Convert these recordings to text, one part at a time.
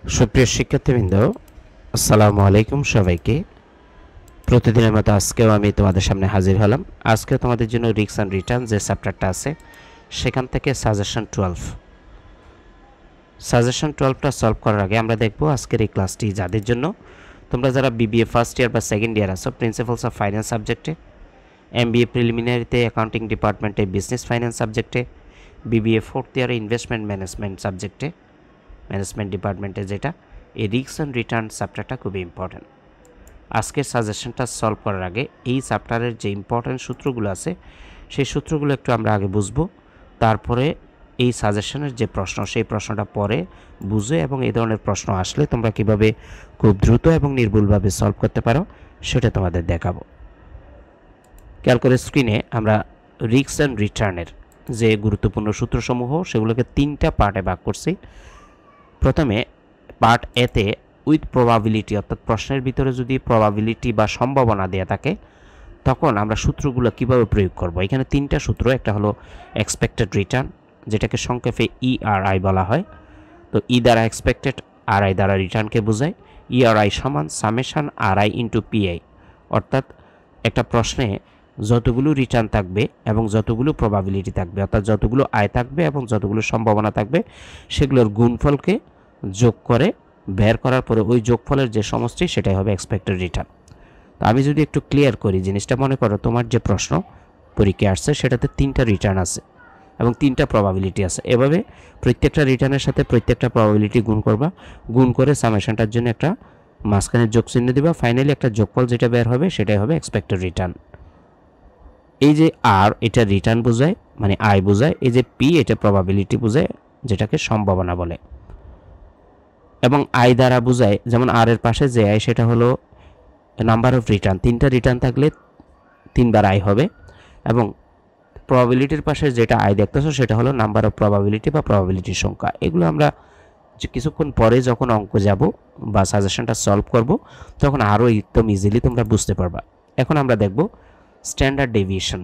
সুপ্রিয় শিক্ষার্থীবৃন্দ, আসসালামু আলাইকুম সবাইকে। প্রতিদিনের মতো আজকেও আমি তোমাদের সামনে হাজির হলাম। আজকে তোমাদের জন্য রিস্ক অ্যান্ড রিটার্ন যে চ্যাপ্টারটা আছে সেখান থেকে সাজেশন 12টা সলভ করার আগে আমরা দেখব আজকের এই ক্লাসটি যাদের জন্য, তোমরা যারা বিবিএ ফার্স্ট ইয়ার বা সেকেন্ড ইয়ার আছো প্রিন্সিপালস অফ ফাইন্যান্স সাবজেক্টে, এমবিএ প্রিলিমিনারিতে অ্যাকাউন্টিং ডিপার্টমেন্টে বিজনেস ফাইন্যান্স সাবজেক্টে, বিবিএ ফোর্থ ইয়ারে ইনভেস্টমেন্ট ম্যানেজমেন্ট সাবজেক্টে, ম্যানেজমেন্ট ডিপার্টমেন্টে যেটা, এই রিস্ক অ্যান্ড রিটার্ন চ্যাপ্টারটা খুবই ইম্পর্ট্যান্ট। আজকের সাজেশনটা সলভ করার আগে এই চ্যাপ্টারের যে ইম্পর্ট্যান্ট সূত্রগুলো আছে সেই সূত্রগুলো একটু আমরা আগে বুঝবো, তারপরে এই সাজেশনের যে প্রশ্ন সেই প্রশ্নটা পরে বুঝে এবং এই ধরনের প্রশ্ন আসলে তোমরা কিভাবে খুব দ্রুত এবং নির্ভুলভাবে সলভ করতে পারো সেটা তোমাদের দেখাবো। খেয়াল করে স্ক্রিনে আমরা রিস্ক অ্যান্ড রিটার্নের যে গুরুত্বপূর্ণ সূত্রসমূহ সেগুলোকে 3টা পার্টে ভাগ করছি। প্রথমে পার্ট এতে উইথ প্রবাবিলিটি, অর্থাৎ প্রশ্নের ভিতরে যদি প্রবাবিলিটি বা সম্ভাবনা দেয়া থাকে তখন আমরা সূত্রগুলো কিভাবে প্রয়োগ করব। এখানে 3টা সূত্র, একটা হলো এক্সপেক্টেড রিটার্ন যেটাকে সংক্ষেপে ইআরআই বলা হয়। তো ই দ্বারা এক্সপেক্টেড, আরআই দ্বারা রিটার্নকে বোঝায়। ইআরআই সমান সামেশন আরআই ইন্টু পিআই, অর্থাৎ একটা প্রশ্নে যতগুলো রিটার্ন থাকবে এবং যতগুলো প্রবাবিলিটি থাকবে, অর্থাৎ যতগুলো আয় থাকবে এবং যতগুলো সম্ভাবনা থাকবে সেগুলোর গুণফলকে যোগ করে বের করার পরে ওই যোগফলের যে সমষ্টি সেটাই হবে এক্সপেক্টেড রিটার্ন। তো আমি যদি একটু ক্লিয়ার করি জিনিসটা, মনে করো তোমার যে প্রশ্ন পরীক্ষায় আসছে সেটাতে 3টা রিটার্ন আছে এবং 3টা প্রবাবিলিটি আছে। এভাবে প্রত্যেকটা রিটার্নের সাথে প্রত্যেকটা প্রবাবিলিটি গুণ করবা, গুণ করে সামেশনটার জন্য একটা মাঝখানে যোগ চিহ্ন দিবা, ফাইনালি একটা যোগফল যেটা বের হবে সেটাই হবে এক্সপেক্টেড রিটার্ন। এই যে আর, এটা রিটার্ন বোঝায় মানে আয় বোঝায়, এই যে পি এটা প্রবাবিলিটি বোঝায় যেটাকে সম্ভাবনা বলে, এবং আয় দ্বারা বোঝায়, যেমন আর এর পাশে যে আয় সেটা হলো নাম্বার অফ রিটার্ন, 3টা রিটার্ন থাকলে 3বার আয় হবে, এবং প্রবাবিলিটির পাশে যেটা আয় দেখতেছো সেটা হলো নাম্বার অফ প্রবাবিলিটি বা প্রবাবিলিটির সংখ্যা। এগুলো আমরা কিছুক্ষণ পরে যখন অঙ্ক যাব বা সাজেশনটা সলভ করব তখন আরও একদম ইজিলি তোমরা বুঝতে পারবা। এখন আমরা দেখব স্ট্যান্ডার্ড ডেভিয়েশন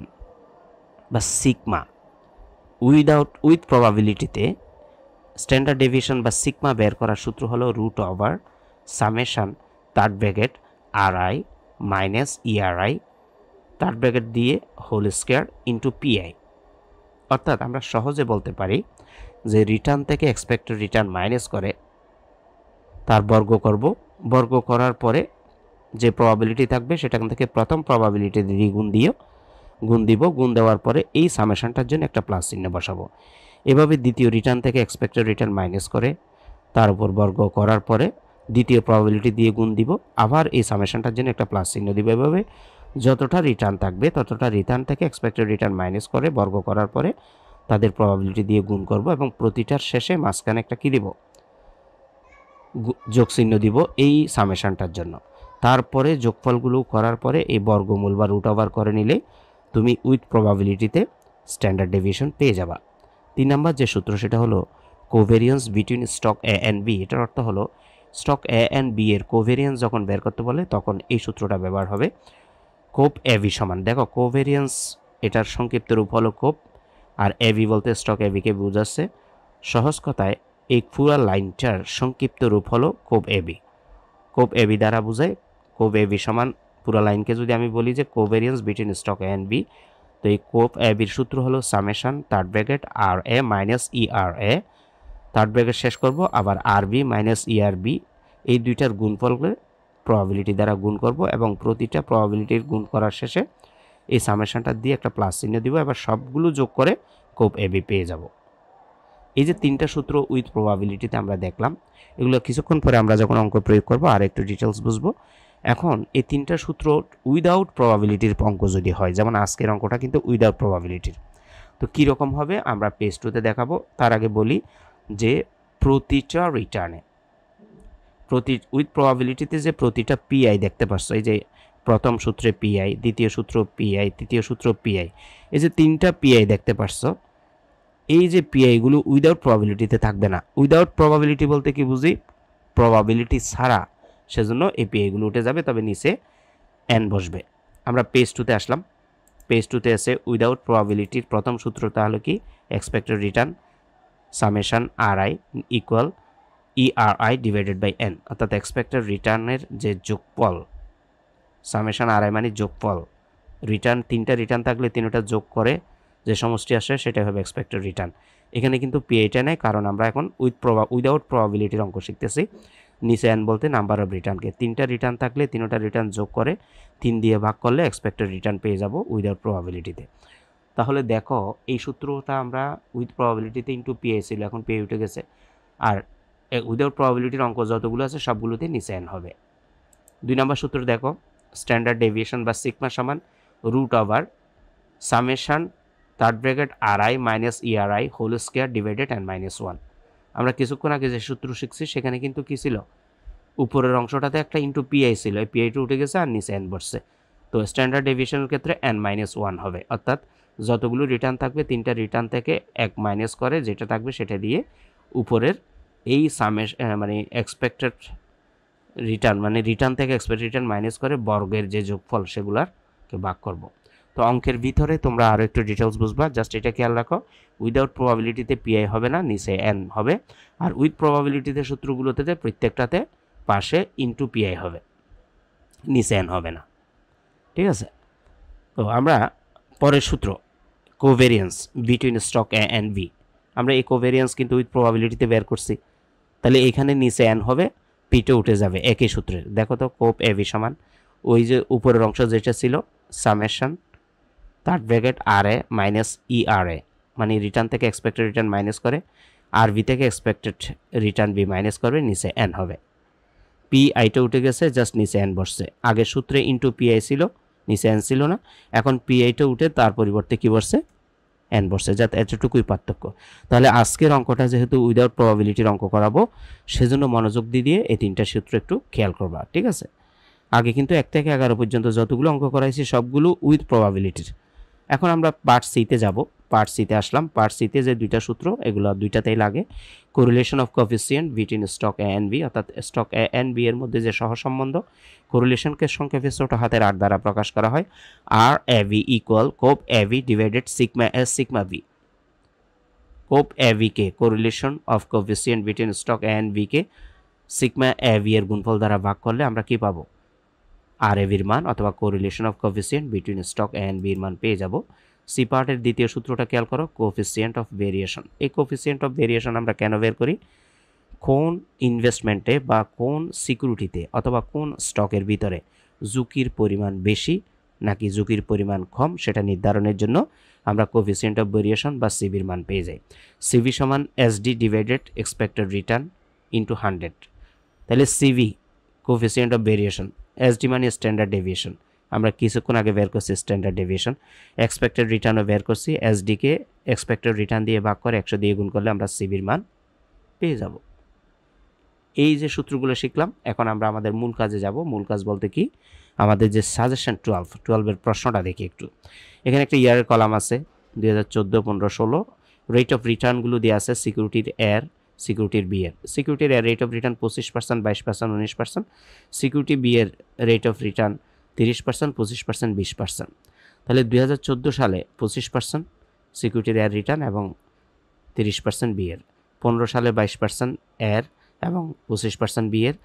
বা সিগমা উইথ প্রবাবিলিটিতে স্ট্যান্ডার্ড ডেভিয়েশন বা সিগমা বের করার সূত্র হলো root over summation third bracket RI minus ERI third bracket দিয়ে হোল স্কোয়ার ইন্টু পিআই। অর্থাৎ আমরা সহজে বলতে পারি যে রিটার্ন থেকে এক্সপেক্টেড রিটার্ন মাইনাস করে তার বর্গ করব, বর্গ করার পরে যে প্রবাবিলিটি থাকবে সেখান থেকে প্রথম প্রবাবিলিটি দিয়ে গুণ দেওয়ার পরে এই সামেশনটার জন্য একটা প্লাস চিহ্ন বসাবো। এভাবে দ্বিতীয় রিটার্ন থেকে এক্সপেক্টেড রিটার্ন মাইনাস করে তার উপর বর্গ করার পরে দ্বিতীয় প্রবাবিলিটি দিয়ে গুণ দিব, আবার এই সামেশনটার জন্য একটা প্লাস চিহ্ন দিব। এভাবে যতটা রিটার্ন থাকবে ততটা রিটার্ন থেকে এক্সপেক্টেড রিটার্ন মাইনাস করে বর্গ করার পরে তাদের প্রবাবিলিটি দিয়ে গুণ করব এবং প্রতিটার শেষে মাঝখানে একটা কী দিব, যোগ চিহ্ন দিব এই সামেশনটার জন্য। তারপরে যোগফলগুলো করার পরে এই বর্গমূল বা রুট ওভার করে নিলে তুমি উইথ প্রবাবিলিটিতে স্ট্যান্ডার্ড ডেভিয়েশন পেয়ে যাবা। 3 নম্বর যে সূত্র সেটা হলো covariance between stock A and B. এটার অর্থ হলো স্টক এ অ্যান্ড বি এর কোভেরিয়েন্স যখন বের করতে বলে তখন এই সূত্রটা ব্যবহার হবে। কোপ এবি সমান, দেখো কোভেরিয়েন্স এটার সংক্ষিপ্ত রূপ হলো কোপ, আর এবি বলতে স্টক এবিকে বোঝাচ্ছে। সহজ কথায় এই পুরো লাইনটার সংক্ষিপ্ত রূপ হলো কোপ এবি। কোপ এবি দ্বারা বোঝায় কোপ এবি সমান পুরো লাইনকে যদি আমি বলি যে covariance between stock A and B, তো এই কোপ এবির সূত্র হলো summation third bracket R A minus E R A, third bracket শেষ করব, আবার R B minus E R B, এই দুইটার গুণফলকে প্রবাবিলিটি দ্বারা গুণ করব এবং প্রতিটা প্রবাবিলিটির গুণ করার শেষে এই সামেশনটা দিয়ে একটা প্লাস চিহ্ন দিব, এবার সবগুলো যোগ করে কোপ এবি পেয়ে যাব। এই যে 3টা সূত্র উইথ প্রবাবিলিটিতে আমরা দেখলাম, এগুলো কিছুক্ষণ পরে আমরা যখন অঙ্ক প্রয়োগ করব আর একটু ডিটেলস বুঝবো। এখন এই 3টা সূত্র উইদাউট প্রবাবিলিটির অঙ্ক যদি হয়, যেমন আজকের অঙ্কটা কিন্তু উইদাউট প্রবাবিলিটির, তো কীরকম হবে আমরা পেজ 2তে দেখাবো। তার আগে বলি যে প্রতিটা রিটার্নে উইথ প্রবাবিলিটিতে যে প্রতিটা পিআই দেখতে পাচ্ছ, এই যে প্রথম সূত্রে পিআই, দ্বিতীয় সূত্র পিআই, তৃতীয় সূত্র পিআই, এই যে 3টা পিআই দেখতে পাচ্ছ, এই যে পিআইগুলো উইদাউট প্রবাবিলিটিতে থাকবে না। উইদাউট প্রবাবিলিটি বলতে কি বুঝি, প্রবাবিলিটি ছাড়া, সেজন্য এই পিআইগুলো উঠে যাবে, তবে নিচে এন বসবে। আমরা পেজ 2তে আসলাম। পেজ 2তে এসে উইদাউট প্রবাবিলিটির প্রথম সূত্র তাহলে কি expected return summation R I equal ERI divided by n, অর্থাৎ এক্সপেক্টেড রিটার্নের যে যোগফল, সামেশন RI মানে যোগফল, রিটার্ন তিনটা রিটার্ন থাকলে তিনটা যোগ করে যে সমষ্টি আসে সেটাই হবে এক্সপেক্টেড রিটার্ন। এখানে কিন্তু পিএইটা নেই, কারণ আমরা এখন উইদাউট প্রবাবিলিটির অঙ্ক শিখতেছি। নিচে n বলতে নাম্বার অফ রিটার্নকে, তিনটা রিটার্ন থাকলে তিনটা রিটার্ন যোগ করে 3 দিয়ে ভাগ করলে এক্সপেক্টেড রিটার্ন পেয়ে যাব উইদাউট প্রবাবিলিটিতে। তাহলে দেখো এই সূত্রটা আমরা উইথ প্রবাবিলিটিতে ইন্টু পিএ ছিল, এখন পিএ উঠে গেছে, আর উইদাউট প্রবাবিলিটির অঙ্ক যতগুলো আছে সবগুলোতে নিচে n হবে। 2 নম্বর সূত্র দেখো, স্ট্যান্ডার্ড ডেভিয়েশন বা সিগমা সমান root over summation third bracket RI minus ERI whole square divided n-1। আমরা কিছুক্ষণ আগে যে সূত্র শিখছি সেখানে কিন্তু কী ছিল, উপরের অংশটাতে একটা ইন্টু পিআই ছিল, এই পিআইটা উঠে গেছে আর নিচে n বসছে। তো স্ট্যান্ডার্ড ডেভিয়েশনের ক্ষেত্রে n-1 হবে, অর্থাৎ যতগুলো রিটার্ন থাকবে তিনটা রিটার্ন থেকে 1 মাইনাস করে যেটা থাকবে সেটা দিয়ে উপরের এই মানে এক্সপেক্টেড রিটার্ন মানে রিটার্ন থেকে এক্সপেক্টেড রিটার্ন মাইনাস করে বর্গের যে যোগফল সেগুলারকে ভাগ করব। তো অঙ্কের ভিতরে তোমরা আরও একটু ডিটেলস বুঝবা, জাস্ট এটা খেয়াল রাখো, উইদাউট প্রবাবিলিটিতে পিআই হবে না, নিচে n হবে, আর উইথ প্রবাবিলিটিতে সূত্রগুলোতে প্রত্যেকটাতে পাশে ইন্টু পিআই হবে, নিচে n হবে না। ঠিক আছে, তো আমরা পরের সূত্র covariance between stock A and B, আমরা এই কোভেরিয়েন্স কিন্তু উইথ প্রবাবিলিটিতে বের করছি, তাহলে এখানে নিচে n হবে, পিটে উঠে যাবে একই সূত্রের। দেখো তো কোপ এ বি সমান ওই যে উপরের অংশ যেটা ছিল summation third bracket RA minus ERA মানে রিটার্ন থেকে এক্সপেক্টেড রিটার্ন মাইনাস করে আর বি থেকে এক্সপেক্টেড রিটার্ন বি মাইনাস করবে, নিচে n হবে। পি আইটা উঠে গেছে, জাস্ট নিচে n বসছে। আগের সূত্রে ইন্টু পিআই ছিল, নিচে n ছিল না, এখন পিআইটা উঠে তার পরিবর্তে কী বসছে, n বসছে, যাতে এতটুকুই পার্থক্য। তাহলে আজকের অঙ্কটা যেহেতু উইদাউট প্রবাবিলিটির অঙ্ক করাবো, সেজন্য মনোযোগ দিয়ে এই তিনটা সূত্র একটু খেয়াল করবা। ঠিক আছে, আগে কিন্তু 1 থেকে 11 পর্যন্ত যতগুলো অঙ্ক করাইছি সবগুলো উইথ প্রবাবিলিটির। এখন আমরা পার্ট সিতে যাব, পার্ট সিতে আসলাম। পার্ট সিতে যে দুইটা সূত্র এগুলো দুইটাতেই লাগে, correlation of coefficient between stock A and B, অর্থাৎ স্টক এ অ্যান্ড বি এর মধ্যে যে সহসম্বন্ধ, কোরিলেশনকে সংক্ষেপে ছোট হাতের R দ্বারা প্রকাশ করা হয়, আর এ B equal cov A B divided sigma S sigma B. Cov A B কে correlation of coefficient between stock A and B কে সিগমা এ ভি এর গুণফল দ্বারা ভাগ করলে আমরা কি পাবো, আর এ ভির মান অথবা correlation of coefficient between stock A and বির মান পেয়ে যাব। সি পার্টের দ্বিতীয় সূত্রটা খেয়াল করো, কোএফিসিয়েন্ট অফ ভেরিয়েশন। এই কোএফিসিয়েন্ট অফ ভেরিয়েশন আমরা কেন বের করি, কোন ইনভেস্টমেন্টে বা কোন সিকিউরিটিতে অথবা কোন স্টকের ভিতরে ঝুঁকির পরিমাণ বেশি নাকি ঝুঁকির পরিমাণ কম সেটা নির্ধারণের জন্য আমরা কোএফিসিয়েন্ট অফ ভেরিয়েশন বা সিভির মান পেয়ে যাই। সিভি সমান SD divided expected return into 100। তাহলে CV coefficient of variation, SD মানে স্ট্যান্ডার্ড ডেভিয়েশন, আমরা কিছুক্ষণ আগে বের করছি স্ট্যান্ডার্ড ডেভিয়েশন, এক্সপেক্টেড রিটার্নও বের করছি, এসডিকে এক্সপেক্টেড রিটার্ন দিয়ে ভাগ করে 100 দিয়ে গুণ করলে আমরা সিভির মান পেয়ে যাব। এই যে সূত্রগুলো শিখলাম, এখন আমরা আমাদের মূল কাজে যাব। মূল কাজ বলতে কি, আমাদের যে সাজেশন 12-এর প্রশ্নটা দেখি একটু। এখানে একটা ইয়ারের কলাম আছে, 2014, 15, 16, রেট অফ রিটার্নগুলো দেওয়া আছে সিকিউরিটির এর, সিকিউরিটির বি এর। সিকিউরিটির এর rate of return 25%, 22%, 19%। Security B এর রেট অফ রিটার্ন 30%, 25%, 20%। তাহলে 2014 সালে 25% সিকিউরিটির এর রিটার্ন এবং 30% বি এর, 15 সালে 22% এর এবং 25% বি এর,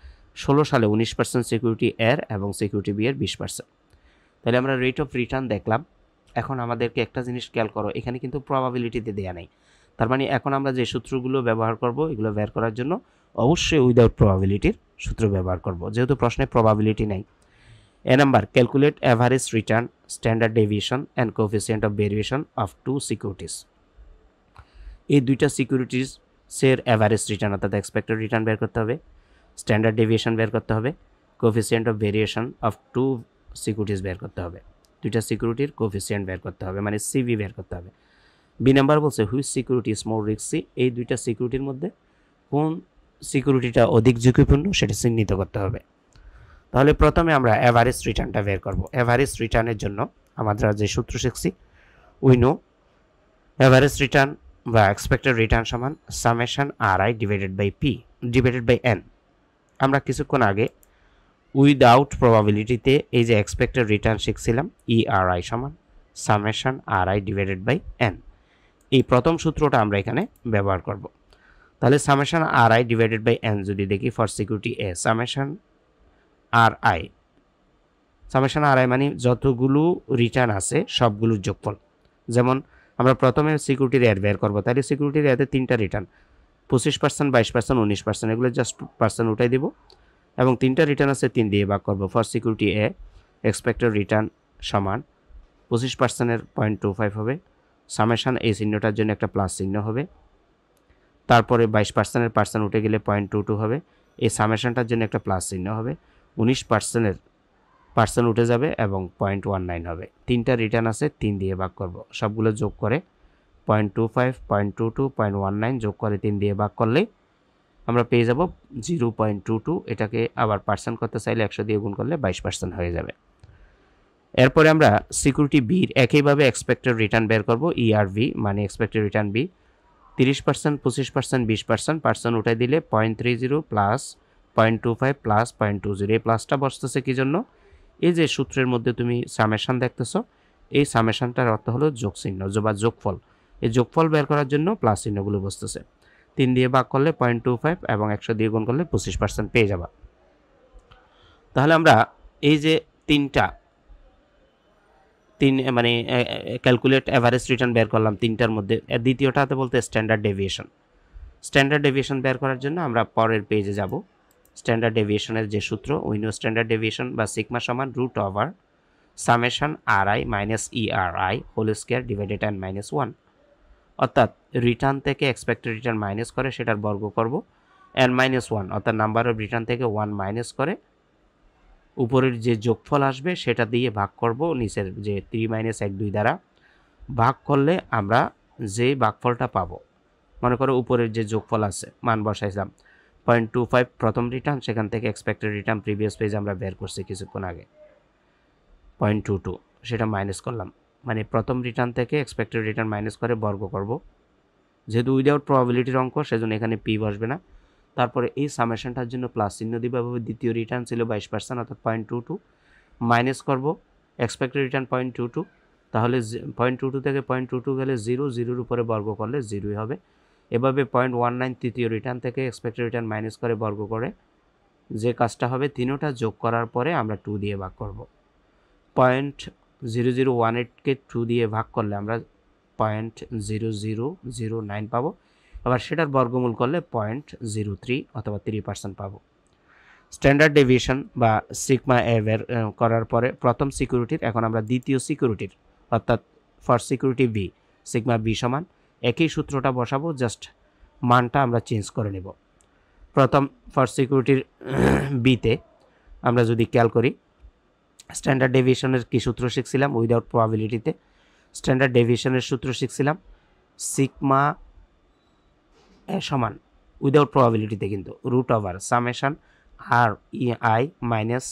16 সালে 19% সিকিউরিটি এর এবং সিকিউরিটি বি এর 20%। তাহলে আমরা রেট অফ রিটার্ন দেখলাম। এখন আমাদেরকে একটা জিনিস খেয়াল করো, এখানে কিন্তু প্রবাবিলিটিতে দেয়া নেই, তার মানে এখন আমরা যে সূত্রগুলো ব্যবহার করব এগুলো বের করার জন্য অবশ্যই উইদাউট প্রবাবিলিটির সূত্র ব্যবহার করব, যেহেতু প্রশ্নে প্রবাবিলিটি নেই। A number, calculate average return, standard deviation and coefficient of variation of 2 securities. এই দুইটা সিকিউরিটিসের অ্যাভারেজ রিটার্ন অর্থাৎ এক্সপেক্টেড রিটার্ন বের করতে হবে, স্ট্যান্ডার্ড ডেভিয়েশন বের করতে হবে, coefficient of variation of 2 securities বের করতে হবে, দুইটা সিকিউরিটির কোএফিসিয়েন্ট বের করতে হবে, মানে সিভি বের করতে হবে। বি নাম্বার বলছে which security is more risky, এই দুইটা সিকিউরিটির মধ্যে কোন সিকিউরিটিটা অধিক ঝুঁকিপূর্ণ সেটা চিহ্নিত করতে হবে। তাহলে প্রথমে আমরা অ্যাভারেজ রিটার্নটা বের করব। অ্যাভারেজ রিটার্নের জন্য আমরা যে সূত্র শিখছি, উই নো অ্যাভারেজ রিটার্ন বা এক্সপেক্টেড রিটার্ন সমান summation RI divided by P divided by n। আমরা কিছুক্ষণ আগে উইদাউট প্রবাবিলিটিতে এই যে এক্সপেক্টেড রিটার্ন শিখছিলাম, ERI সমান summation RI divided by n। এই প্রথম সূত্রটা আমরা এখানে ব্যবহার করব। তাহলে summation R I divided by N যদি দেখি for security A summation R I মানে যতগুলো রিটার্ন আছে সবগুলোর যোগফল। যেমন আমরা প্রথমে সিকিউরিটির এর বের করবো, তাহলে সিকিউরিটির এতে 3টা রিটার্ন 25%, 22%, 19%, এগুলো জাস্ট পার্সেন্ট উঠাই দিব এবং 3টা রিটার্ন আছে 3 দিয়ে ভাগ করবো। For security A expected return সমান 25%-এর 0.25 হবে, সামেশন এই চিহ্নটার জন্য একটা প্লাস চিহ্ন হবে, তারপরে 22%-এর পার্সেন্ট উঠে গেলে 0.22 হবে, এই সামেশনটার জন্য একটা প্লাস চিহ্ন হবে, 19%-এর পার্সেন্ট উঠে যাবে এবং 0.19 হবে। 3টা রিটার্ন আছে 3 দিয়ে ভাগ করব, সবগুলো যোগ করে 0.25, 0.22, 0.19 যোগ করে 3 দিয়ে ভাগ করলেই আমরা পেয়ে যাব 0.22। এটাকে আবার পার্সেন্ট করতে চাইলে 100 দিয়ে গুণ করলে 22% হয়ে যাবে। এরপরে আমরা সিকিউরিটি বির একইভাবে এক্সপেক্টেড রিটার্ন বের করব, ইআরভি মানে এক্সপেক্টেড রিটার্ন বি। 30%, 25%, 20% পার্সেন্ট উঠাই দিলে 0.30 প্লাস 0.25 প্লাস 0.20। এই প্লাসটা বসতেছে কি জন্য? এই যে সূত্রের মধ্যে তুমি সামেশন দেখতেছো, এই সামেশনটার অর্থ হলো যোগ চিহ্ন বা যোগফল। এই যোগফল বের করার জন্য প্লাস চিহ্নগুলো বসতেছে। 3 দিয়ে ভাগ করলে 0.25 এবং 100 দিয়ে গুণ করলে 25% পেয়ে যাবা। তাহলে আমরা এই যে তিন মানে ক্যালকুলেট অ্যাভারেজ রিটার্ন বের করলাম 3টার মধ্যে, দ্বিতীয়টাতে বলতে স্ট্যান্ডার্ড ডেভিয়েশন বের করার জন্য আমরা পরের পেজে যাব। স্ট্যান্ডার্ড ডেভিয়েশনের যে সূত্র, উইনো স্ট্যান্ডার্ড ডেভিয়েশন বা সিগমা সমান root over summation R I minus E R I whole square divided N minus 1, অর্থাৎ রিটার্ন থেকে এক্সপেক্টেড রিটার্ন মাইনাস করে সেটার বর্গ করব, এন মাইনাস 1 অর্থাৎ নাম্বার অফ রিটার্ন থেকে 1 মাইনাস করে উপরের যে যোগফল আসবে সেটা দিয়ে ভাগ করব, নিচের যে 3 মাইনাস 1 2 দ্বারা ভাগ করলে আমরা যে ভাগফলটা পাবো, মনে করো উপরের যে যোগফল আছে মান বসাইলাম 0.25 প্রথম রিটার্ন, সেখান থেকে এক্সপেক্টেড রিটার্ন প্রিভিয়াস পেজ আমরা বের করছি কিছুক্ষণ আগে 0.22, সেটা মাইনাস করলাম, মানে প্রথম রিটার্ন থেকে এক্সপেক্টেড রিটার্ন মাইনাস করে বর্গ করব। যেহেতু উইদাউট প্রবাবিলিটির অঙ্ক সেজন্য এখানে পি বসবে না। তারপরে এই সামেশনটার জন্য প্লাস চিহ্ন দিব, এভাবে দ্বিতীয় রিটার্ন ছিল 22% অর্থাৎ 0.22 মাইনাস করব এক্সপেক্টেড রিটার্ন 0.22, তাহলে 0.22 থেকে 0.22 গেলে 0, 0-এর উপরে বর্গ করলে 0ই হবে। এভাবে 0.19 তৃতীয় রিটার্ন থেকে এক্সপেক্টেড রিটার্ন মাইনাস করে বর্গ করে যে কাজটা হবে, তিনোটা যোগ করার পরে আমরা 2 দিয়ে ভাগ করব। 0.0018কে 2 দিয়ে ভাগ করলে আমরা 0.0009 পাবো, আবার সেটার বর্গমূল করলে 0.03 অথবা 3% পাবো। স্ট্যান্ডার্ড ডেভিয়েশন বা সিগমা এ বের করার পরে প্রথম সিকিউরিটির, এখন আমরা দ্বিতীয় সিকিউরিটির অর্থাৎ for security B sigma B সমান একই সূত্রটা বসাবো, জাস্ট মানটা আমরা চেঞ্জ করে নেব। প্রথম ফর সিকিউরিটির বিতে আমরা যদি খেয়াল করি, স্ট্যান্ডার্ড ডেভিয়েশনের কি সূত্র শিখছিলাম? উইদাউট প্রবাবিলিটিতে স্ট্যান্ডার্ড ডেভিয়েশনের সূত্র শিখছিলাম সিগমা এ সমান উইদাউট প্রবাবিলিটিতে কিন্তু root over summation R E I minus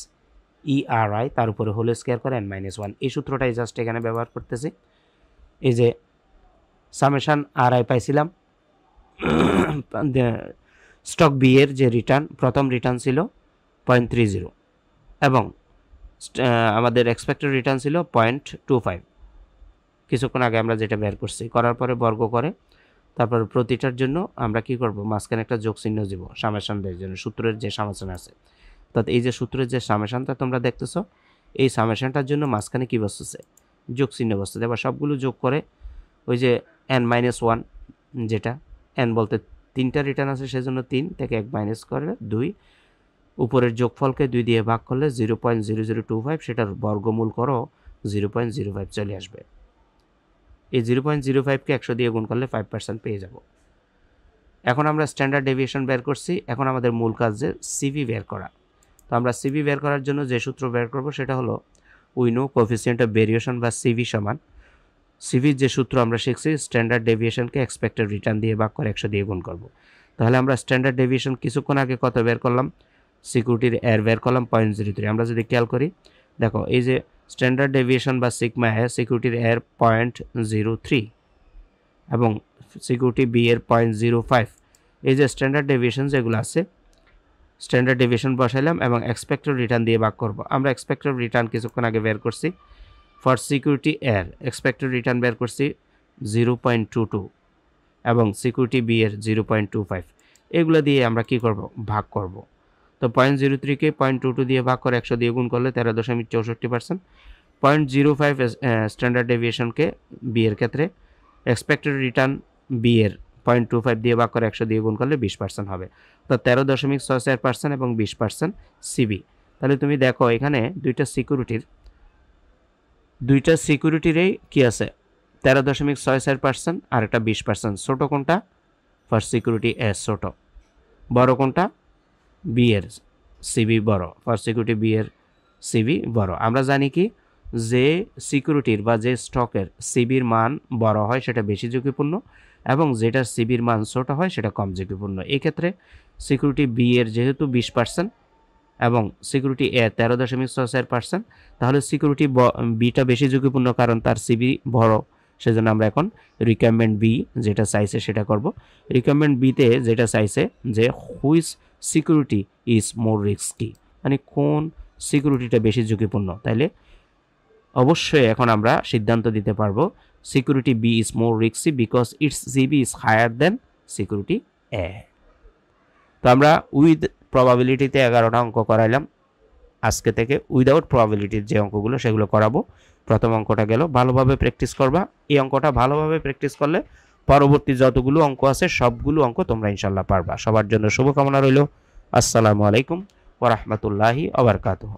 E R I তার উপরে হোল স্কোয়ার করে এন মাইনাস 1। এই সূত্রটাই জাস্ট এখানে ব্যবহার করতেছি। এই যে সামেশন আর আই পাইছিলাম, স্টক বি এর যে রিটার্ন প্রথম রিটার্ন ছিল 0.30 এবং আমাদের এক্সপেক্টেড রিটার্ন ছিল 0.25, কিছুক্ষণ আগে আমরা যেটা বের করছি, করার পরে বর্গ করে তারপর প্রতিটার জন্য আমরা কি করব, মাঝখানে একটা যোগ চিহ্ন দিব সামেশনদের জন্য, সূত্রের যে সামেশন আছে। অর্থাৎ এই যে সূত্রের যে সামেশনটা তোমরা দেখতেছো, এই সামেশনটার জন্য মাঝখানে কি বসতেছে, যোগ চিহ্ন বসতেছে। এবার সবগুলো যোগ করে ওই যে n-1, যেটা n বলতে 3টা রিটার্ন আছে সেজন্য 3 থেকে 1 মাইনাস করে 2, উপরের যোগফলকে 2 দিয়ে ভাগ করলে 0.0025, সেটার বর্গমূল করো 0.05 চলে আসবে। এই 0.05কে 100 দিয়ে গুণ করলে 5% পেয়ে যাব। এখন আমরা স্ট্যান্ডার্ড ডেভিয়েশন বের করছি, এখন আমাদের মূল কাজ যে সিভি বের করা। তো আমরা সিভি বের করার জন্য যে সূত্র বের করব সেটা হলো উইনো কোএফিসিয়েন্ট অফ ভেরিয়েশন বা সিভি সমান, সিভির যে সূত্র আমরা শিখছি স্ট্যান্ডার্ড ডেভিয়েশনকে এক্সপেক্টেড রিটার্ন দিয়ে ভাগ করে 100 দিয়ে গুণ করব। তাহলে আমরা স্ট্যান্ডার্ড ডেভিয়েশন কিছুক্ষণ আগে কত বের করলাম, সিকিউরিটির এর বের করলাম 0.03। আমরা যদি খেয়াল করি, দেখো এই যে স্ট্যান্ডার্ড ডেভিয়েশন বা সিগমা এ সিকিউরিটির এর 0.03 এবং সিকিউরিটি বি এর 0.05, এই যে স্ট্যান্ডার্ড ডেভিয়েশন যেগুলো আছে স্ট্যান্ডার্ড ডেভিয়েশন বসাইলাম এবং এক্সপেক্টেড রিটার্ন দিয়ে ভাগ করব। আমরা এক্সপেক্টেড রিটার্ন কিছুক্ষণ আগে বের করছি, ফর সিকিউরিটি এর এক্সপেক্টেড রিটার্ন বের করছি 0.22 এবং সিকিউরিটি বি এর 0.25, এগুলো দিয়ে আমরা কি করব, ভাগ করব। তো 0.03কে 0.22 দিয়ে ভাগ করে 100 দিয়ে গুণ করলে 13.64%। 0.05 স্ট্যান্ডার্ড ডেভিয়েশনকে বি এর ক্ষেত্রে এক্সপেক্টেড রিটার্ন বি এর 0.25 দিয়ে ভাগ করে 100 দিয়ে গুণ করলে 20% হবে। তো 13.64% এবং 20% সিবি। তাহলে তুমি দেখো এখানে দুইটা সিকিউরিটিরই কি আছে, 13.64% আর একটা 20%। ছোট কোনটা, ফার্স্ট সিকিউরিটি এস ছোট, বড় কোনটা, বি এর সিবি বড়, ফার্স্ট সিকিউরিটি বি এর সিবি বড়। আমরা জানি কি যে সিকিউরিটির বা যে স্টকের সিবির মান বড় হয় সেটা বেশি ঝুঁকিপূর্ণ, এবং যেটা সিবির মান ছোট হয় সেটা কম ঝুঁকিপূর্ণ। এক্ষেত্রে সিকিউরিটি বি এর যেহেতু 20% এবং সিকিউরিটি এ 13.64%, তাহলে সিকিউরিটি বিটা বেশি ঝুঁকিপূর্ণ কারণ তার সিবি বড়। সেজন্য আমরা এখন রিকোয়ারমেন্ট বি যেটা চাইছে সেটা করব। রিকোয়ারমেন্ট বিতে যেটা চাইছে যে which security is more risky, মানে কোন সিকিউরিটিটা বেশি ঝুঁকিপূর্ণ। তাইলে অবশ্যই এখন আমরা সিদ্ধান্ত দিতে পারবো security B is more risky because it's CB is higher than security A. তো আমরা উইথ প্রবাবিলিটিতে 11টা অঙ্ক করাইলাম। আজকে থেকে উইদাউট প্রবাবিলিটির যে অঙ্কগুলো সেগুলো করাবো। প্রথম অঙ্কটা গেল, ভালোভাবে প্র্যাকটিস করবা। এই অঙ্কটা ভালোভাবে প্র্যাকটিস করলে পরবর্তী যতগুলো অঙ্ক আছে সবগুলো অঙ্ক তোমরা ইনশাল্লাহ পারবা। সবার জন্য শুভকামনা রইল। আসসালামু আলাইকুম ওয়া রাহমাতুল্লাহি ওয়া বারাকাতুহু।